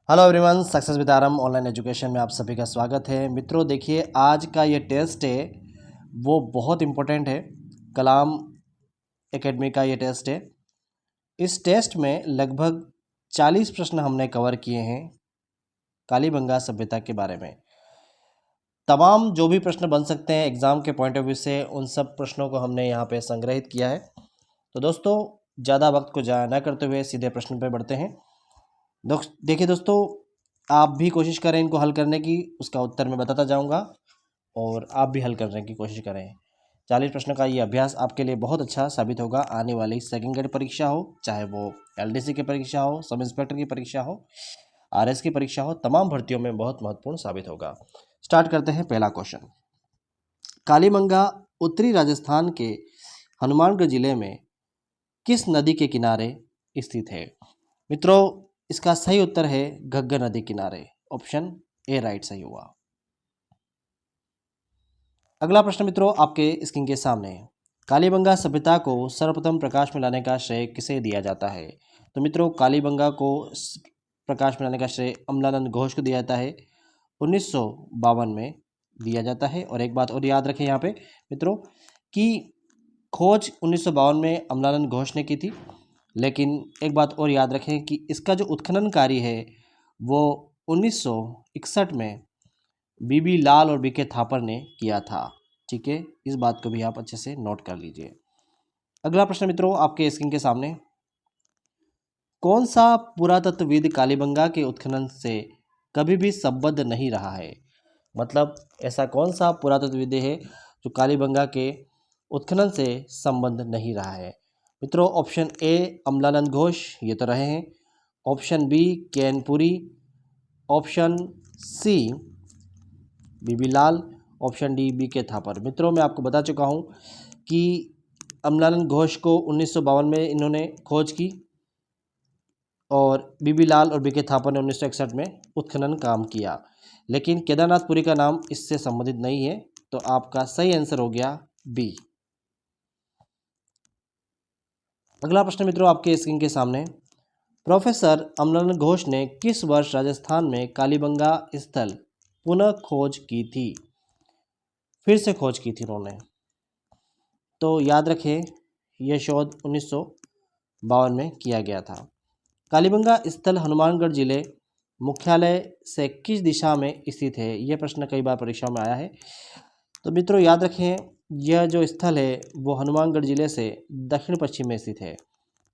Hello everyone, success with आरम online education में आप सभी का स्वागत है। मित्रों देखिए, आज का ये टेस्ट है वो बहुत इम्पोर्टेंट है। कलाम एकेडमी का ये टेस्ट है। इस टेस्ट में लगभग 40 प्रश्न हमने कवर किए हैं कालीबंगा सभ्यता के बारे में। तमाम जो भी प्रश्न बन सकते हैं एग्ज़ाम के पॉइंट ऑफ व्यू से, उन सब प्रश्नों को हमने यहाँ पे संग्रहित किया है। तो दोस्तों, ज़्यादा वक्त को ज़ाया न करते हुए सीधे प्रश्न पे बढ़ते हैं। देखिए दोस्तों, आप भी कोशिश करें इनको हल करने की, उसका उत्तर मैं बताता जाऊंगा और आप भी हल करने की कोशिश करें। 40 प्रश्न का ये अभ्यास आपके लिए बहुत अच्छा साबित होगा। आने वाली सेकंड ग्रेड परीक्षा हो, चाहे वो एलडीसी की परीक्षा हो, सब इंस्पेक्टर की परीक्षा हो, आरएस की परीक्षा हो, तमाम भर्तियों में बहुत महत्वपूर्ण साबित होगा। स्टार्ट करते हैं पहला क्वेश्चन। कालीबंगा उत्तरी राजस्थान के हनुमानगढ़ जिले में किस नदी के किनारे स्थित है? मित्रों, इसका सही उत्तर है घग्गर नदी किनारे। ऑप्शन ए राइट सही हुआ। अगला प्रश्न मित्रों आपके स्क्रीन के सामने है। कालीबंगा सभ्यता को सर्वप्रथम प्रकाश में लाने का श्रेय किसे दिया जाता है? तो मित्रों, कालीबंगा को प्रकाश में लाने का श्रेय अमलानंद घोष को दिया जाता है। 1952 में दिया जाता है। और एक बात और याद रखें यहाँ पे मित्रों कि खोज 1952 में अमलानंद घोष ने की थी, लेकिन एक बात और याद रखें कि इसका जो उत्खनन कार्य है वो 1961 में बीबी लाल और बीके थापर ने किया था। ठीक है, इस बात को भी आप अच्छे से नोट कर लीजिए। अगला प्रश्न मित्रों आपके स्क्रीन के सामने, कौन सा पुरातत्वविद कालीबंगा के उत्खनन से कभी भी संबद्ध नहीं रहा है? मतलब ऐसा कौन सा पुरातत्वविद है जो कालीबंगा के उत्खनन से संबंध नहीं रहा है? मित्रों, ऑप्शन ए अमलानंद घोष, ये तो रहे हैं। ऑप्शन बी कैनपुरी, ऑप्शन सी बीबी लाल, ऑप्शन डी बीके थापर। मित्रों, मैं आपको बता चुका हूँ कि अमलानंद घोष को 1952 में इन्होंने खोज की और बीबी लाल और बीके थापर ने 1961 में उत्खनन काम किया, लेकिन केदारनाथपुरी का नाम इससे संबंधित नहीं है। तो आपका सही आंसर हो गया बी। अगला प्रश्न मित्रों आपके स्क्रीन के सामने, प्रोफेसर अमलानंद घोष ने किस वर्ष राजस्थान में कालीबंगा स्थल पुनः खोज की थी? फिर से खोज की थी उन्होंने। तो याद रखें, यह शोध 1952 में किया गया था। कालीबंगा स्थल हनुमानगढ़ जिले मुख्यालय से किस दिशा में स्थित है? यह प्रश्न कई बार परीक्षाओं में आया है। तो मित्रों याद रखें, यह जो स्थल है वो हनुमानगढ़ जिले से दक्षिण पश्चिम में स्थित है।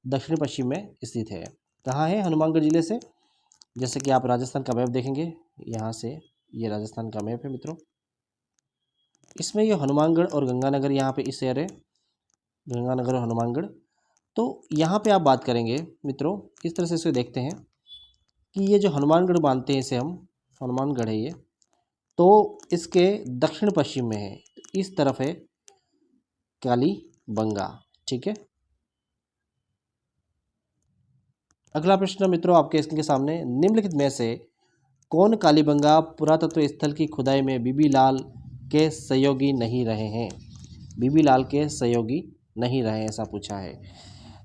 दक्षिण पश्चिम में स्थित है। कहाँ है हनुमानगढ़ जिले से? जैसे कि आप राजस्थान का मैप देखेंगे, यहाँ से ये राजस्थान का मैप है मित्रों। इसमें ये हनुमानगढ़ और गंगानगर यहाँ पे इस शहर है, गंगानगर और हनुमानगढ़। तो यहाँ पे आप बात करेंगे मित्रों, इस तरह से इसे देखते हैं कि ये जो हनुमानगढ़ मानते हैं इसे हम, हनुमानगढ़ है ये, तो इसके दक्षिण पश्चिम में है, इस तरफ है कालीबंगा। ठीक है। अगला प्रश्न मित्रों आपके स्क्रीन के सामने, निम्नलिखित में से कौन कालीबंगा पुरातत्व स्थल की खुदाई में बीबी लाल के सहयोगी नहीं रहे हैं? बीबी लाल के सहयोगी नहीं रहे, ऐसा पूछा है।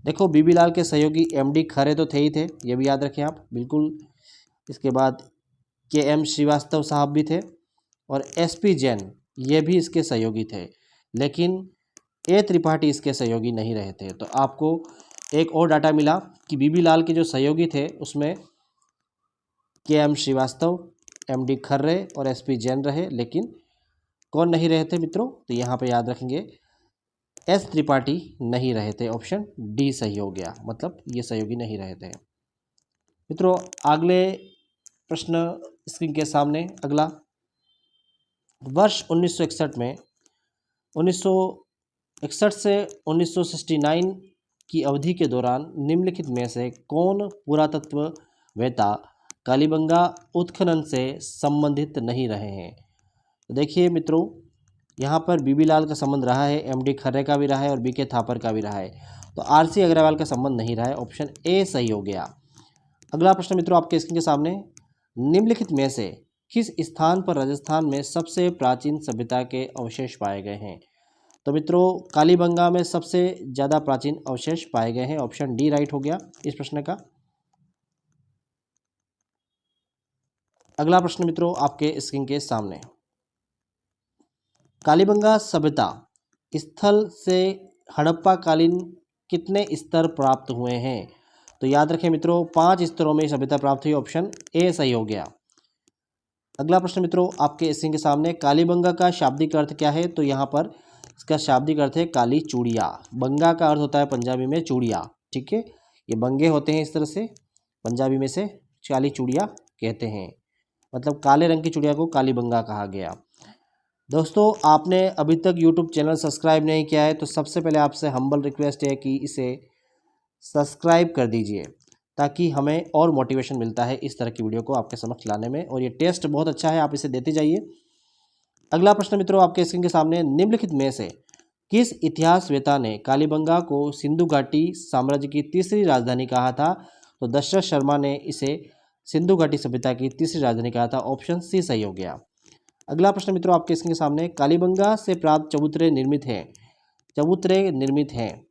देखो, बीबी लाल के सहयोगी एमडी खरे तो थे ही थे, ये भी याद रखें आप बिल्कुल। इसके बाद के एम श्रीवास्तव साहब भी थे और एसपी जैन, ये भी इसके सहयोगी थे, लेकिन ए त्रिपाठी इसके सहयोगी नहीं रहे थे। तो आपको एक और डाटा मिला कि बीबी लाल के जो सहयोगी थे उसमें के एम श्रीवास्तव, एमडी खर्रे और एसपी जैन रहे, लेकिन कौन नहीं रहे थे मित्रों? तो यहाँ पे याद रखेंगे एस त्रिपाठी नहीं रहे थे। ऑप्शन डी सही हो गया, मतलब ये सहयोगी नहीं रहे थे। मित्रों अगले प्रश्न स्क्रीन के सामने, अगला, वर्ष 1961 में 1961 से 1969 की अवधि के दौरान निम्नलिखित में से कौन पुरातत्ववेत्ता कालीबंगा उत्खनन से संबंधित नहीं रहे हैं? तो देखिए मित्रों, यहाँ पर बीबी लाल का संबंध रहा है, एमडी खर्रे का भी रहा है और बीके थापर का भी रहा है। तो आरसी अग्रवाल का संबंध नहीं रहा है। ऑप्शन ए सही हो गया। अगला प्रश्न मित्रों आपके स्क्रीन के सामने, निम्नलिखित में से किस स्थान पर राजस्थान में सबसे प्राचीन सभ्यता के अवशेष पाए गए हैं? तो मित्रों कालीबंगा में सबसे ज़्यादा प्राचीन अवशेष पाए गए हैं। ऑप्शन डी राइट हो गया इस प्रश्न का। अगला प्रश्न मित्रों आपके स्क्रीन के सामने, कालीबंगा सभ्यता स्थल से हड़प्पा कालीन कितने स्तर प्राप्त हुए हैं? तो याद रखें मित्रों 5 स्तरों में सभ्यता प्राप्त हुई, ऑप्शन ए सही हो गया। अगला प्रश्न मित्रों आपके स्क्रीन के सामने, कालीबंगा का शाब्दिक अर्थ क्या है? तो यहाँ पर इसका शाब्दिक अर्थ है काली चूड़िया। बंगा का अर्थ होता है पंजाबी में चूड़िया, ठीक है, ये बंगे होते हैं इस तरह से, पंजाबी में से काली चूड़िया कहते हैं, मतलब काले रंग की चूड़िया को कालीबंगा कहा गया। दोस्तों आपने अभी तक यूट्यूब चैनल सब्सक्राइब नहीं किया है तो सबसे पहले आपसे हम्बल रिक्वेस्ट है कि इसे सब्सक्राइब कर दीजिए, ताकि हमें और मोटिवेशन मिलता है इस तरह की वीडियो को आपके समक्ष लाने में। और ये टेस्ट बहुत अच्छा है, आप इसे देते जाइए। अगला प्रश्न मित्रों आपके स्क्रीन के सामने, निम्नलिखित में से किस इतिहासवेता ने कालीबंगा को सिंधु घाटी साम्राज्य की तीसरी राजधानी कहा था? तो दशरथ शर्मा ने इसे सिंधु घाटी सभ्यता की तीसरी राजधानी कहा था, ऑप्शन सी सही हो गया। अगला प्रश्न मित्रों आपके स्क्रीन के सामने, कालीबंगा से प्राप्त चबूतरे निर्मित हैं, चबूतरे निर्मित हैं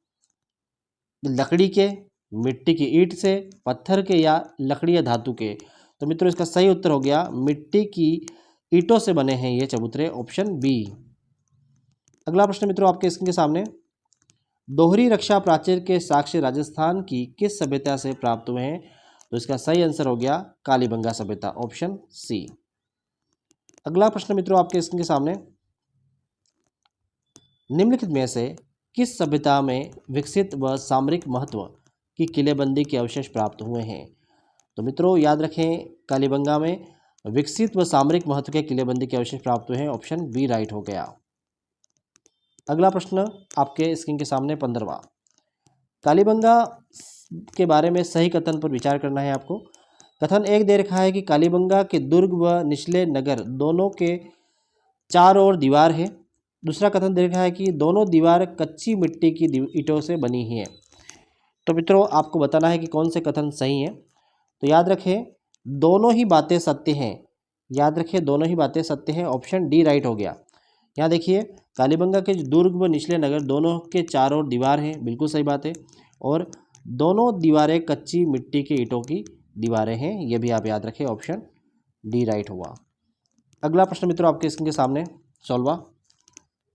लकड़ी के, मिट्टी की ईंट से, पत्थर के या लकड़ी या धातु के? तो मित्रों इसका सही उत्तर हो गया मिट्टी की ईंटों से बने हैं ये चबूतरे, ऑप्शन बी। अगला प्रश्न मित्रों आपके स्क्रीन के सामने, दोहरी रक्षा प्राचीर के साक्ष्य राजस्थान की किस सभ्यता से प्राप्त हुए हैं? तो इसका सही आंसर हो गया कालीबंगा सभ्यता, ऑप्शन सी। अगला प्रश्न मित्रों आपके स्क्रीन के सामने, निम्नलिखित में से किस सभ्यता में विकसित व सामरिक महत्व की किलेबंदी के अवशेष प्राप्त हुए हैं? तो मित्रों याद रखें कालीबंगा में विकसित व सामरिक महत्व के किलेबंदी के अवशेष प्राप्त हुए हैं, ऑप्शन बी राइट हो गया। अगला प्रश्न आपके स्क्रीन के सामने 15वां, कालीबंगा के बारे में सही कथन पर विचार करना है आपको। कथन एक दे रखा है कि कालीबंगा के दुर्ग व निचले नगर दोनों के चारों ओर दीवार है। दूसरा कथन दे रखा है कि दोनों दीवार कच्ची मिट्टी की ईंटों से बनी ही है। तो मित्रों आपको बताना है कि कौन से कथन सही हैं। तो याद रखें दोनों ही बातें सत्य हैं, याद रखें दोनों ही बातें सत्य हैं, ऑप्शन डी राइट हो गया। यहाँ देखिए कालीबंगा के दुर्ग व निचले नगर दोनों के चारों ओर दीवार है, बिल्कुल सही बात है, और दोनों दीवारें कच्ची मिट्टी के ईंटों की दीवारें हैं, ये भी आप याद रखें, ऑप्शन डी राइट हुआ। अगला प्रश्न मित्रों आपके स्क्रीन के सामने 16वां,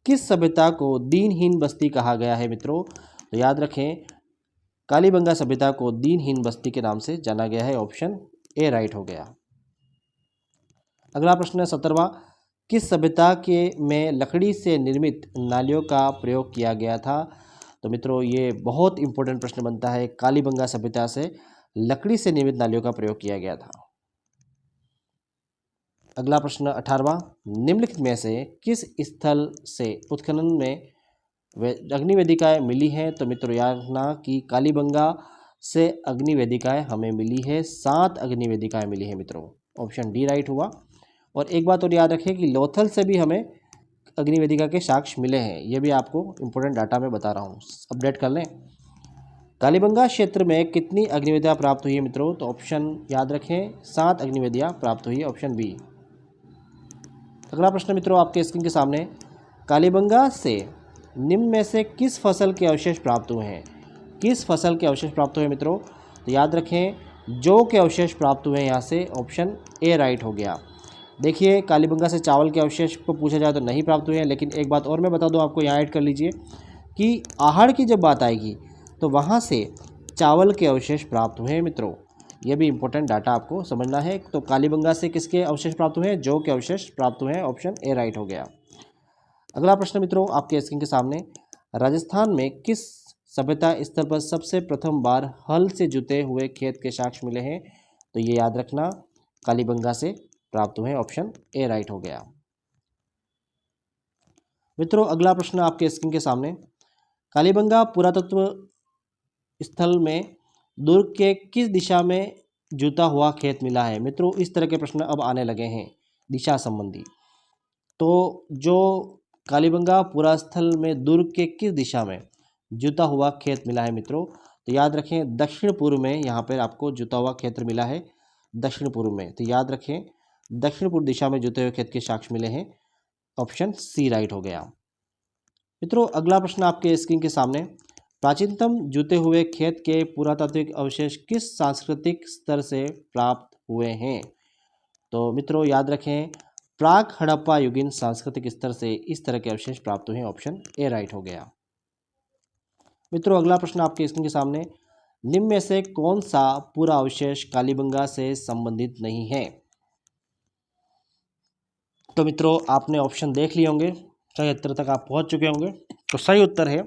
किस सभ्यता को दीनहीन बस्ती कहा गया है? मित्रों तो याद रखें कालीबंगा सभ्यता को दीनहीन बस्ती के नाम से जाना गया है, ऑप्शन ए राइट हो गया। अगला प्रश्न है 17वां, किस सभ्यता के में लकड़ी से निर्मित नालियों का प्रयोग किया गया था? तो मित्रों ये बहुत इंपॉर्टेंट प्रश्न बनता है, कालीबंगा सभ्यता से लकड़ी से निर्मित नालियों का प्रयोग किया गया था। अगला प्रश्न 18वां, निम्नलिखित में से किस स्थल से उत्खनन में अग्निवेदिकाएँ मिली हैं? तो मित्रों याद रखना कि कालीबंगा से अग्निवेदिकाएँ हमें मिली है, 7 अग्निवेदिकाएँ मिली हैं मित्रों, ऑप्शन डी राइट हुआ। और एक बात और याद रखें कि लोथल से भी हमें अग्निवेदिका के साक्ष्य मिले हैं, ये भी आपको इंपॉर्टेंट डाटा में बता रहा हूँ, अपडेट कर लें। कालीबंगा क्षेत्र में कितनी अग्निवेदियाँ प्राप्त हुई है मित्रों? तो ऑप्शन याद रखें 7 अग्निवेदियाँ प्राप्त हुई है, ऑप्शन बी। अगला प्रश्न मित्रों आपके स्क्रीन के सामने, कालीबंगा से निम्न में से किस फसल के अवशेष प्राप्त हुए हैं? किस फसल के अवशेष प्राप्त हुए मित्रों? तो याद रखें जौ के अवशेष प्राप्त हुए हैं यहाँ से, ऑप्शन ए राइट हो गया। देखिए कालीबंगा से चावल के अवशेष को पूछा जाए तो नहीं प्राप्त हुए हैं, लेकिन एक बात और मैं बता दूं आपको, यहाँ ऐड कर लीजिए कि आहड़ की जब बात आएगी तो वहाँ से चावल के अवशेष प्राप्त हुए हैं मित्रों, ये भी इंपॉर्टेंट डाटा आपको समझना है। तो कालीबंगा से किसके अवशेष प्राप्त हुए हैं? जौ के अवशेष प्राप्त हुए हैं, ऑप्शन ए राइट हो गया। अगला प्रश्न मित्रों आपके स्क्रीन के सामने, राजस्थान में किस सभ्यता स्तर पर सबसे प्रथम बार हल से जुते हुए खेत के साक्ष्य मिले हैं? तो ये याद रखना कालीबंगा से प्राप्त हुए, ऑप्शन ए राइट हो गया। मित्रों अगला प्रश्न आपके स्क्रीन के सामने, कालीबंगा पुरातत्व स्थल में दुर्ग के किस दिशा में जुता हुआ खेत मिला है? मित्रों इस तरह के प्रश्न अब आने लगे हैं दिशा संबंधी। तो जो कालीबंगा पुरास्थल में दुर्ग के किस दिशा में जुता हुआ खेत मिला है मित्रों? तो याद रखें दक्षिण पूर्व में यहाँ पर आपको जुता हुआ क्षेत्र मिला है, दक्षिण पूर्व में। तो याद रखें दक्षिण पूर्व दिशा में जुते हुए खेत के साक्ष्य मिले हैं, ऑप्शन सी राइट हो गया। मित्रों अगला प्रश्न आपके स्क्रीन के सामने, प्राचीनतम जुते हुए खेत के पुरातात्विक अवशेष किस सांस्कृतिक स्तर से प्राप्त हुए हैं? तो मित्रों याद रखें, प्राक हड़प्पा युगीन सांस्कृतिक स्तर से इस तरह के अवशेष प्राप्त हुए। ऑप्शन ए राइट हो गया। मित्रों अगला प्रश्न आपके स्क्रीन के सामने, निम्न में से कौन सा पूरा अवशेष कालीबंगा से संबंधित नहीं है? तो मित्रों आपने ऑप्शन देख लिए होंगे, सही उत्तर तक आप पहुंच चुके होंगे। तो सही उत्तर है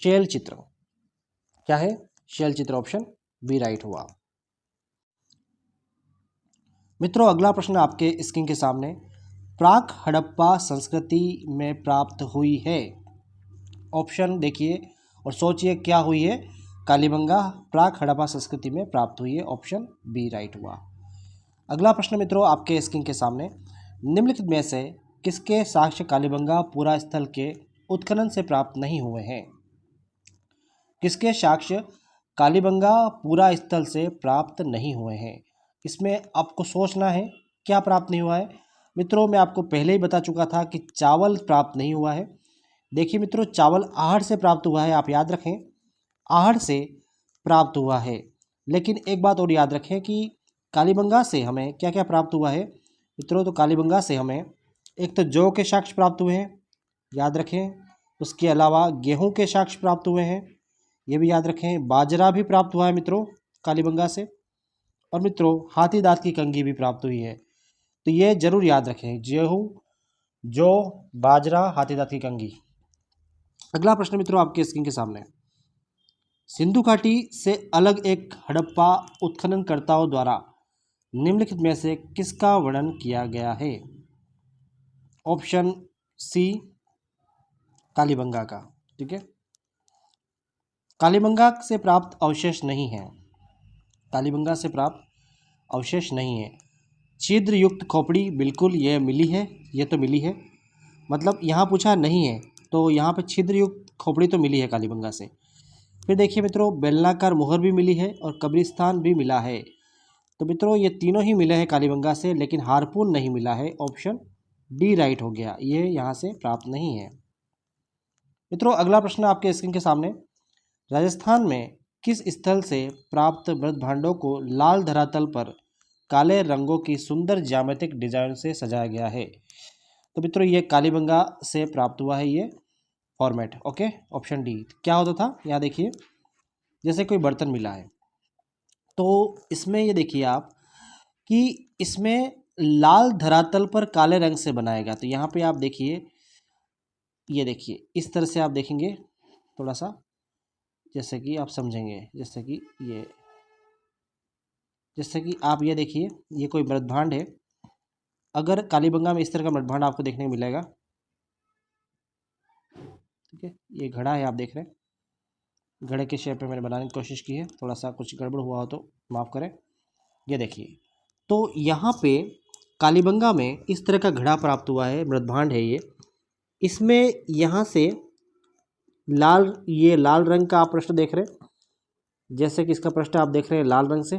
शैल चित्र। क्या है? शैल चित्र। ऑप्शन बी राइट हुआ। मित्रों अगला प्रश्न आपके स्क्रीन के सामने, प्राक हड़प्पा संस्कृति में प्राप्त हुई है। ऑप्शन देखिए और सोचिए क्या हुई है। कालीबंगा प्राक हड़प्पा संस्कृति में प्राप्त हुई है। ऑप्शन बी राइट हुआ। अगला प्रश्न मित्रों आपके स्क्रीन के सामने, निम्नलिखित में से किसके साक्ष्य कालीबंगा पूरा स्थल के उत्खनन से प्राप्त नहीं हुए हैं? किसके साक्ष्य कालीबंगा पूरा स्थल से प्राप्त नहीं हुए हैं? इसमें आपको सोचना है क्या प्राप्त नहीं हुआ है। मित्रों मैं आपको पहले ही बता चुका था कि चावल प्राप्त नहीं हुआ है। देखिए मित्रों, चावल आहड़ से प्राप्त हुआ है, आप याद रखें, आहड़ से प्राप्त हुआ है। लेकिन एक बात और याद रखें कि कालीबंगा से हमें क्या क्या प्राप्त हुआ है मित्रों। तो कालीबंगा से हमें एक तो जौ के साक्ष्य प्राप्त हुए हैं, याद रखें। उसके अलावा गेहूं के साक्ष्य प्राप्त हुए हैं, ये भी याद रखें। बाजरा भी प्राप्त हुआ है मित्रों कालीबंगा से। और मित्रों हाथी दांत की कंघी भी प्राप्त हुई है। तो ये जरूर याद रखें, गेहूं, जौ, बाजरा, हाथी दांत की कंघी। अगला प्रश्न मित्रों आपके स्क्रीन के सामने, सिंधु घाटी से अलग एक हड़प्पा उत्खननकर्ताओं द्वारा निम्नलिखित में से किसका वर्णन किया गया है? ऑप्शन सी कालीबंगा का। ठीक है, कालीबंगा से प्राप्त अवशेष नहीं है, कालीबंगा से प्राप्त अवशेष नहीं है। छिद्र युक्त खोपड़ी बिल्कुल ये मिली है, ये तो मिली है। मतलब यहाँ पूछा नहीं है तो यहाँ पे छिद्र युक्त खोपड़ी तो मिली है कालीबंगा से। फिर देखिए मित्रों, बेलनाकार मुहर भी मिली है और कब्रिस्तान भी मिला है। तो मित्रों ये तीनों ही मिले हैं कालीबंगा से, लेकिन हारपून नहीं मिला है। ऑप्शन डी राइट हो गया, ये यहाँ से प्राप्त नहीं है। मित्रों अगला प्रश्न आपके स्क्रीन के सामने, राजस्थान में किस स्थल से प्राप्त मृत भांडों को लाल धरातल पर काले रंगों की सुंदर ज्यामितिक डिजाइन से सजाया गया है? तो मित्रों ये कालीबंगा से प्राप्त हुआ है ये फॉर्मेट। Okay, option D. क्या होता था, यहाँ देखिए, जैसे कोई बर्तन मिला है तो इसमें ये देखिए आप कि इसमें लाल धरातल पर काले रंग से बनाएगा। तो यहाँ पे आप देखिए, ये देखिए इस तरह से आप देखेंगे थोड़ा सा, जैसे कि आप समझेंगे, जैसे कि आप ये देखिए, ये कोई मृदभांड है। अगर कालीबंगा में इस तरह का मृदभांड आपको देखने को मिलेगा, ठीक है, ये घड़ा है आप देख रहे हैं, घड़े के शेप में मैंने बनाने की कोशिश की है, थोड़ा सा कुछ गड़बड़ हुआ हो तो माफ़ करें। ये देखिए, तो यहाँ पे कालीबंगा में इस तरह का घड़ा प्राप्त हुआ है, मृदभांड है ये। इसमें यहाँ से लाल, ये लाल रंग का आप पृष्ठ देख रहे हैं, जैसे कि इसका पृष्ठ आप देख रहे हैं लाल रंग से।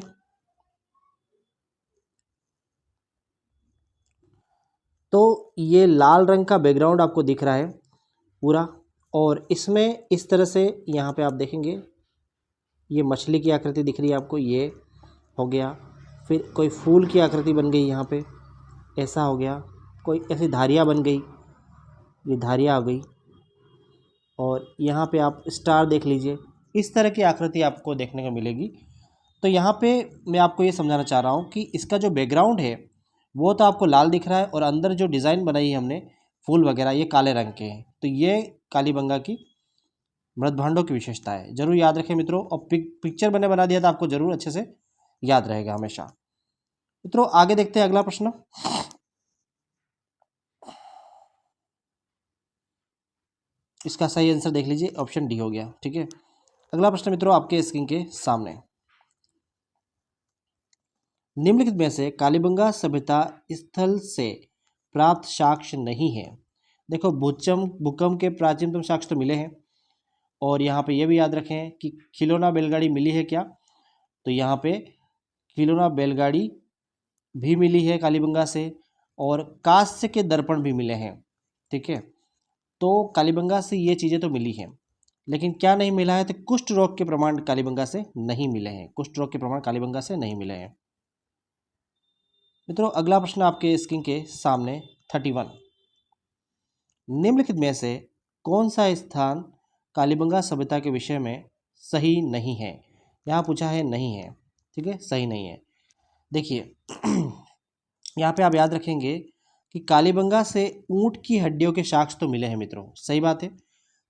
तो ये लाल रंग का बैकग्राउंड आपको दिख रहा है पूरा, और इसमें इस तरह से यहाँ पे आप देखेंगे, ये मछली की आकृति दिख रही है आपको, ये हो गया। फिर कोई फूल की आकृति बन गई यहाँ पे, ऐसा हो गया। कोई ऐसी धारियाँ बन गई, ये धारियाँ आ गई। और यहाँ पे आप स्टार देख लीजिए, इस तरह की आकृति आपको देखने को मिलेगी। तो यहाँ पे मैं आपको ये समझाना चाह रहा हूँ कि इसका जो बैकग्राउंड है वो तो आपको लाल दिख रहा है, और अंदर जो डिज़ाइन बनाई है हमने फूल वगैरह, ये काले रंग के हैं। तो ये कालीबंगा की मृदभांडों की विशेषता है, जरूर याद रखें मित्रों। और पिक्चर मैंने बना दिया था, आपको जरूर अच्छे से याद रहेगा हमेशा। मित्रों आगे देखते हैं अगला प्रश्न। इसका सही आंसर देख लीजिए, ऑप्शन डी हो गया। ठीक है, अगला प्रश्न मित्रों आपके स्क्रीन के सामने, निम्नलिखित में से कालीबंगा सभ्यता स्थल से प्राप्त साक्ष्य नहीं है। देखो भूकंप के प्राचीनतम साक्ष्य तो मिले हैं, और यहाँ पे ये भी याद रखें कि खिलौना बैलगाड़ी मिली है क्या? तो यहाँ पे खिलौना बैलगाड़ी भी मिली है कालीबंगा से, और कांस्य के दर्पण भी मिले हैं। ठीक है, तो कालीबंगा से ये चीज़ें तो मिली हैं, लेकिन क्या नहीं मिला है? तो कुष्ठ रोग के प्रमाण कालीबंगा से नहीं मिले हैं, कुष्ठ रोग के प्रमाण कालीबंगा से नहीं मिले हैं। मित्रों अगला प्रश्न आपके स्क्रीन के सामने 31। निम्नलिखित में से कौन सा स्थान कालीबंगा सभ्यता के विषय में सही नहीं है। यहाँ पूछा है नहीं है, ठीक है, सही नहीं है। देखिए यहाँ पे आप याद रखेंगे कि कालीबंगा से ऊंट की हड्डियों के साक्ष्य तो मिले हैं मित्रों, सही बात है।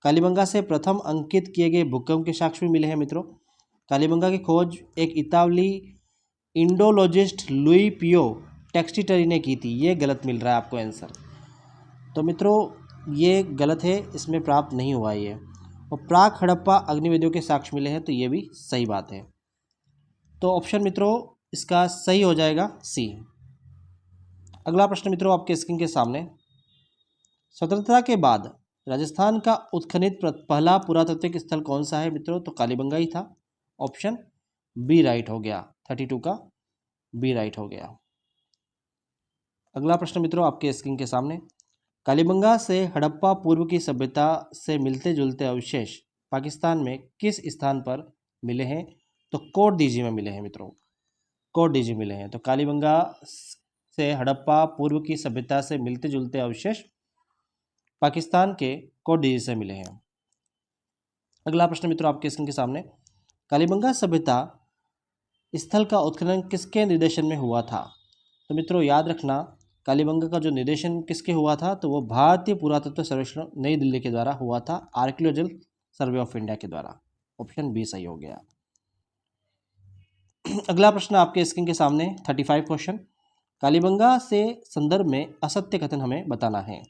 कालीबंगा से प्रथम अंकित किए गए भूकंप के साक्ष्य भी मिले हैं मित्रों। कालीबंगा की खोज एक इतालवी इंडोलॉजिस्ट लुई पियो टेक्सटिटरी ने की थी। ये गलत मिल रहा है आपको आंसर, तो मित्रों ये गलत है, इसमें प्राप्त नहीं हुआ ये। और प्राक हड़प्पा अग्निवेदियों के साक्ष्य मिले हैं, तो ये भी सही बात है। तो ऑप्शन मित्रों इसका सही हो जाएगा सी। अगला प्रश्न मित्रों आपके स्क्रीन के सामने, स्वतंत्रता के बाद राजस्थान का उत्खनित पहला पुरातात्विक स्थल कौन सा है मित्रों, तो कालीबंगा ही था। ऑप्शन बी राइट हो गया, 32 का बी राइट हो गया। अगला प्रश्न मित्रों आपके स्क्रीन के सामने, कालीबंगा से हड़प्पा पूर्व की सभ्यता से मिलते जुलते अवशेष पाकिस्तान में किस स्थान पर मिले हैं, तो कोट डीजी में मिले हैं मित्रों, कोट डीजी मिले हैं। तो कालीबंगा से हड़प्पा पूर्व की सभ्यता से मिलते जुलते अवशेष पाकिस्तान के कोट डीजी से मिले हैं। अगला प्रश्न मित्रों आपके स्क्रीन के सामने, कालीबंगा सभ्यता स्थल का उत्खनन किसके निर्देशन में हुआ था। तो मित्रों याद रखना, कालीबंगा का जो निर्देशन किसके हुआ था, तो वो भारतीय पुरातत्व सर्वेक्षण नई दिल्ली के द्वारा हुआ था, आर्कियोलॉजिकल सर्वे ऑफ इंडिया के द्वारा। ऑप्शन बी सही हो गया। अगला प्रश्न आपके स्क्रीन के सामने 35 क्वेश्चन, कालीबंगा से संदर्भ में असत्य कथन हमें बताना है।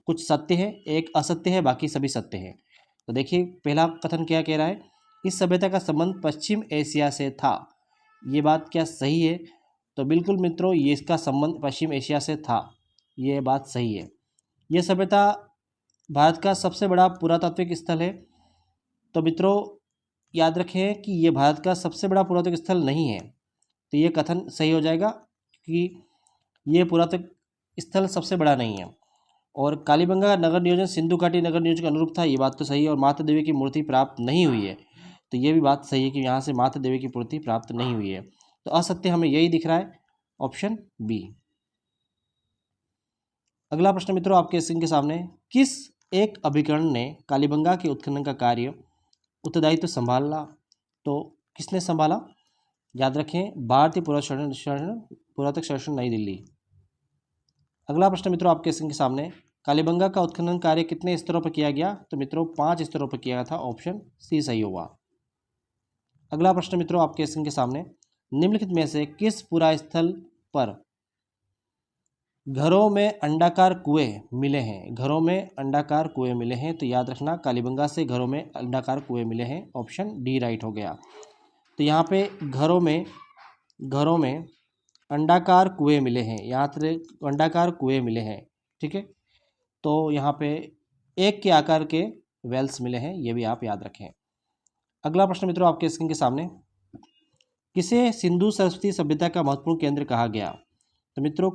कुछ सत्य है, एक असत्य है, बाकी सभी सत्य है। तो देखिए पहला कथन क्या कह रहा है, इस सभ्यता का संबंध पश्चिम एशिया से था। ये बात क्या सही है, तो बिल्कुल मित्रों ये इसका संबंध पश्चिम एशिया से था, ये बात सही है। यह सभ्यता भारत का सबसे बड़ा पुरातात्विक स्थल है। तो मित्रों याद रखें कि ये भारत का सबसे बड़ा पुरातात्विक स्थल नहीं है, तो ये कथन सही हो जाएगा कि ये पुरातात्विक स्थल सबसे बड़ा नहीं है। और कालीबंगा का नगर नियोजन सिंधु घाटी नगर नियोजन के अनुरूप था, ये बात तो सही है। और माता देवी की मूर्ति प्राप्त नहीं हुई है, तो ये भी बात सही है कि यहाँ से माता देवी की मूर्ति प्राप्त नहीं हुई है। तो असत्य हमें यही दिख रहा है, ऑप्शन बी। अगला प्रश्न मित्रों आपके स्क्रीन के सामने, किस एक अभिकरण ने कालीबंगा के उत्खनन का कार्य उत्तरदायित्व संभाला। तो किसने संभाला, याद रखें भारतीय पुरातत्व सर्वेक्षण नई दिल्ली। अगला प्रश्न मित्रों आपके स्क्रीन के सामने, कालीबंगा का उत्खनन कार्य कितने स्तरों पर किया गया। तो मित्रों 5 स्तरों पर किया था, ऑप्शन सी सही होगा। अगला प्रश्न मित्रों आपके स्क्रीन के सामने, निम्नलिखित में से किस पुरा स्थल पर घरों में अंडाकार कुएं मिले हैं। घरों में अंडाकार कुएं मिले हैं, तो याद रखना कालीबंगा से घरों में अंडाकार कुएं मिले हैं, ऑप्शन डी राइट हो गया। तो यहाँ पे घरों में अंडाकार कुएं मिले हैं, यहाँ पे अंडाकार कुएं मिले हैं, ठीक है। तो यहाँ पे एक के आकार के वेल्स मिले हैं, ये भी आप याद रखें। अगला प्रश्न मित्रों आपके स्क्रीन के सामने, किसे सिंधु सरस्वती सभ्यता का महत्वपूर्ण केंद्र कहा गया। तो मित्रों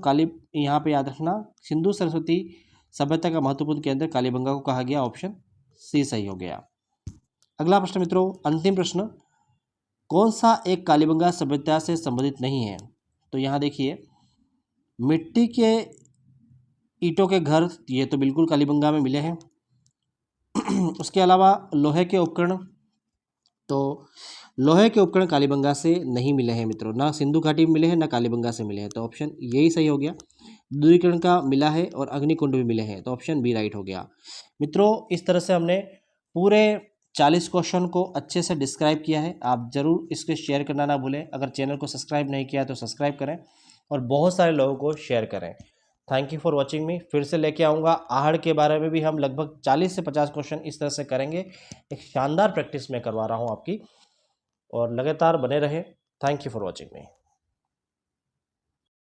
यहाँ पे याद रखना सिंधु सरस्वती सभ्यता का महत्वपूर्ण केंद्र कालीबंगा को कहा गया, ऑप्शन सी सही हो गया। अगला प्रश्न मित्रों अंतिम प्रश्न, कौन सा एक कालीबंगा सभ्यता से संबंधित नहीं है। तो यहाँ देखिए मिट्टी के ईंटों के घर, ये तो बिल्कुल कालीबंगा में मिले हैं। उसके अलावा लोहे के उपकरण, तो लोहे के उपकरण कालीबंगा से नहीं मिले हैं मित्रों, ना सिंधु घाटी में मिले हैं ना कालीबंगा से मिले हैं, तो ऑप्शन यही सही हो गया। दूरीकरण का मिला है और अग्निकुंड भी मिले हैं, तो ऑप्शन बी राइट हो गया। मित्रों इस तरह से हमने पूरे 40 क्वेश्चन को अच्छे से डिस्क्राइब किया है। आप ज़रूर इसको शेयर करना ना भूलें। अगर चैनल को सब्सक्राइब नहीं किया तो सब्सक्राइब करें और बहुत सारे लोगों को शेयर करें। थैंक यू फॉर वॉचिंग मी। फिर से लेके आऊँगा आहड़ के बारे में भी, हम लगभग 40 से 50 क्वेश्चन इस तरह से करेंगे। एक शानदार प्रैक्टिस मैं करवा रहा हूँ आपकी, और लगातार बने रहें। Thank you for watching me.